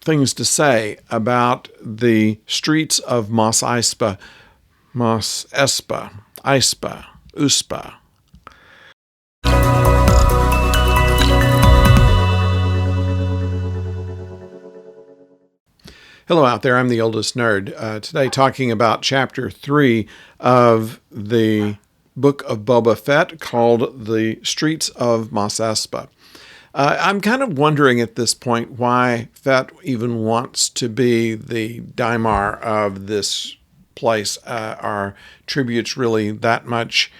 things to say about the streets of Mos Espa, Uspa. Hello out there, I'm the oldest nerd. Today talking about Chapter 3 of the book of Boba Fett called The Streets of Mos Espa. I'm kind of wondering at this point why Fett even wants to be the Daimar of this place. Are tributes really that much,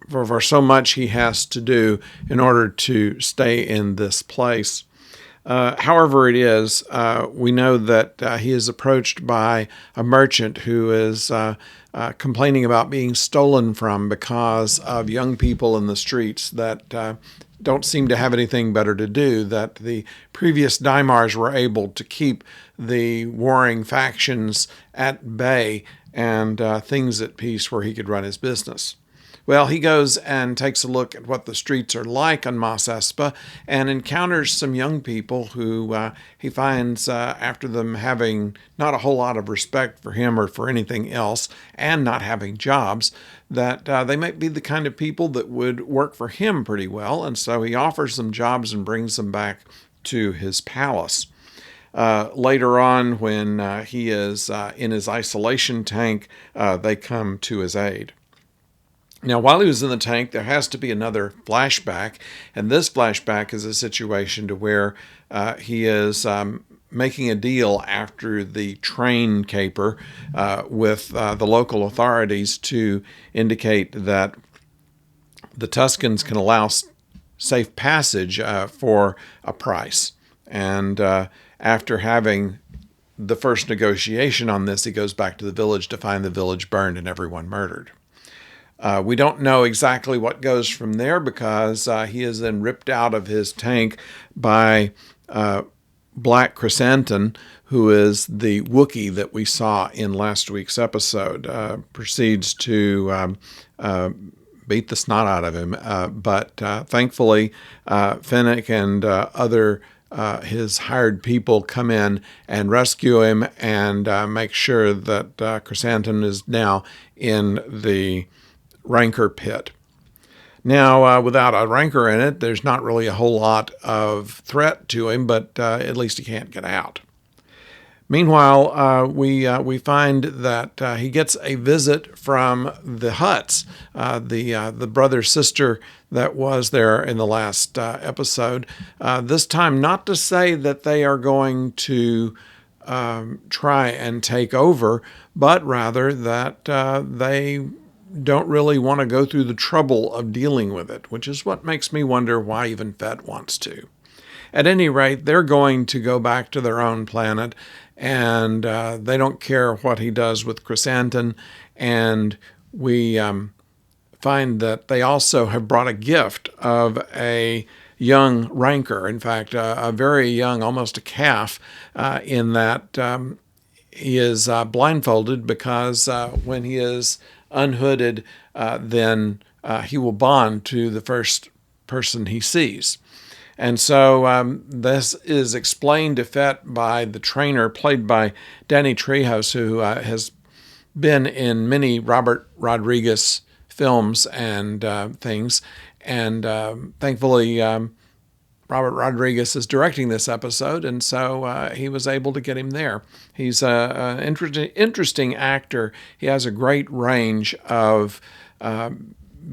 for so much he has to do in order to stay in this place? However it is, we know that he is approached by a merchant who is complaining about being stolen from because of young people in the streets that don't seem to have anything better to do, that the previous Daimars were able to keep the warring factions at bay and things at peace where he could run his business. Well, he goes and takes a look at what the streets are like on Mos Espa and encounters some young people who he finds, after them having not a whole lot of respect for him or for anything else and not having jobs, that they might be the kind of people that would work for him pretty well. And so he offers them jobs and brings them back to his palace. Later on, when he is in his isolation tank, they come to his aid. Now, while he was in the tank, there has to be another flashback, and this flashback is a situation to where he is making a deal after the train caper with the local authorities to indicate that the Tuskens can allow safe passage for a price. And after having the first negotiation on this, he goes back to the village to find the village burned and everyone murdered. We don't know exactly what goes from there because he is then ripped out of his tank by Black Chrysanthemum, who is the Wookiee that we saw in last week's episode. Proceeds to beat the snot out of him. But thankfully, Fennec and other his hired people come in and rescue him and make sure that Chrysanthemum is now in the Rancor pit. Now, without a Rancor in it, there's not really a whole lot of threat to him, but at least he can't get out. Meanwhile, we find that he gets a visit from the Hutts, the brother-sister that was there in the last episode. This time, not to say that they are going to try and take over, but rather that they don't really want to go through the trouble of dealing with it, which is what makes me wonder why even Fett wants to. At any rate, they're going to go back to their own planet, and they don't care what he does with Chrysanthemum, and we find that they also have brought a gift of a young Rancor, in fact, a very young, almost a calf, in that he is blindfolded because when he is unhooded, then he will bond to the first person he sees. And so this is explained to Fett by the trainer played by Danny Trejo, who has been in many Robert Rodriguez films and things. And thankfully, Robert Rodriguez is directing this episode, and so he was able to get him there. He's an interesting actor. He has a great range of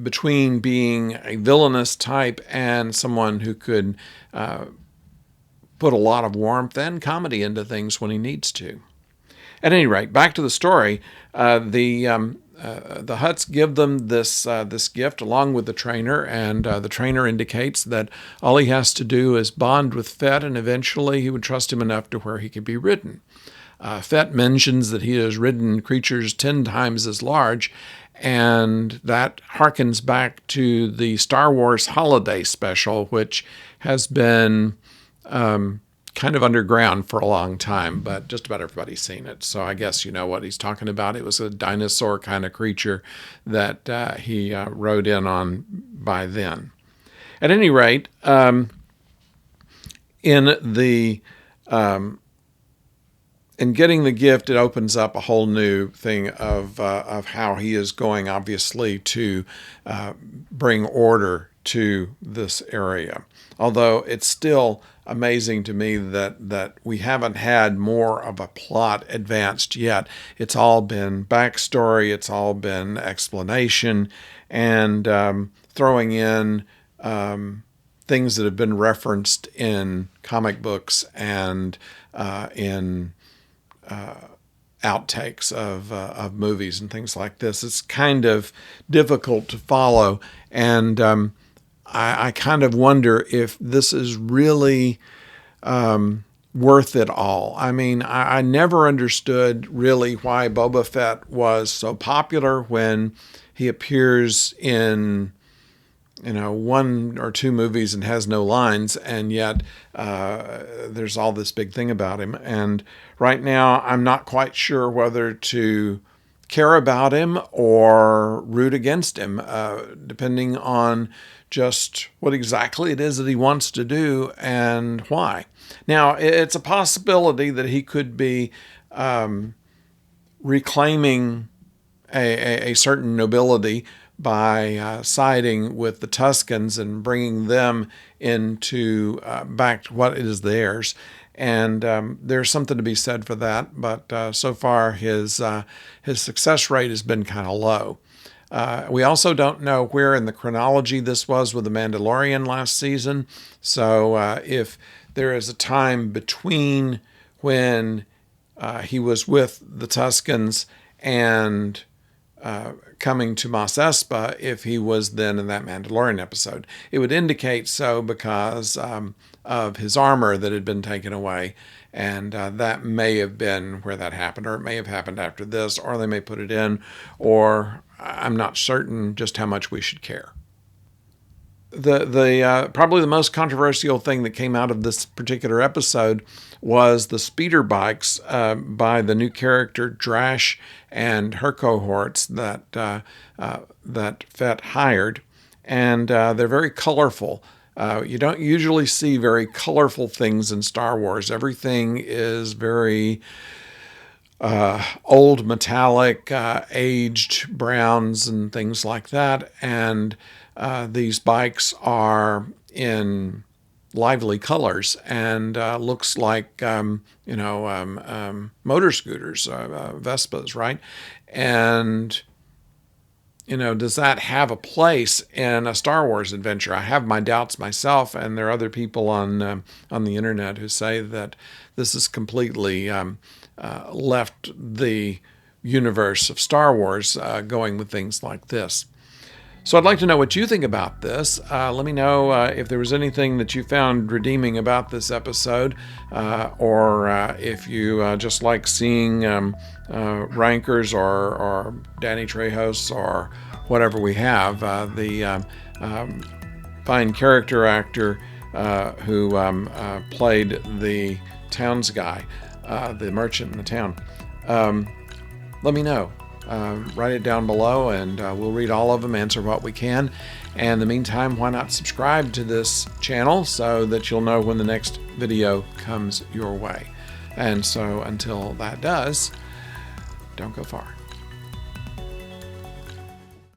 between being a villainous type and someone who could put a lot of warmth and comedy into things when he needs to. At any rate, back to the story. The Hutts give them this gift along with the trainer, and the trainer indicates that all he has to do is bond with Fett, and eventually he would trust him enough to where he could be ridden. Fett mentions that he has ridden creatures 10 times as large, and that harkens back to the Star Wars Holiday Special, which has been kind of underground for a long time, but just about everybody's seen it. So I guess you know what he's talking about. It was a dinosaur kind of creature that he rode in on by then. At any rate, in the in getting the gift, it opens up a whole new thing of how he is going, obviously, to bring order to this area. Although it's still amazing to me that we haven't had more of a plot advanced yet. It's all been backstory, it's all been explanation, and throwing in things that have been referenced in comic books and in outtakes of movies and things like this. It's kind of difficult to follow, and I kind of wonder if this is really worth it all. I mean, I never understood really why Boba Fett was so popular when he appears in, you know, 1 or 2 movies and has no lines, and yet there's all this big thing about him. And right now, I'm not quite sure whether to care about him or root against him, depending on just what exactly it is that he wants to do and why. Now, it's a possibility that he could be reclaiming a certain nobility by siding with the Tuscans and bringing them into back to what is theirs. And there's something to be said for that. But so far, his success rate has been kind of low. We also don't know where in the chronology this was with The Mandalorian last season. So if there is a time between when he was with the Tuscans and coming to Mos Espa, if he was then in that Mandalorian episode, it would indicate so because of his armor that had been taken away. And that may have been where that happened, or it may have happened after this, or they may put it in, or I'm not certain just how much we should care. The probably the most controversial thing that came out of this particular episode was the speeder bikes by the new character Drash and her cohorts that Fett hired, and they're very colorful. You don't usually see very colorful things in Star Wars. Everything is very old metallic, aged browns and things like that. And these bikes are in lively colors and looks like, motor scooters, Vespas, right? And, does that have a place in a Star Wars adventure? I have my doubts myself, and there are other people on the internet who say that this is completely left the universe of Star Wars going with things like this. So I'd like to know what you think about this. Let me know if there was anything that you found redeeming about this episode, or if you just like seeing Rankers or Danny Trejos or whatever we have. The fine character actor who played the towns guy, the merchant in the town. Let me know. Write it down below, and we'll read all of them, answer what we can. And in the meantime, why not subscribe to this channel so that you'll know when the next video comes your way. And so until that does, don't go far.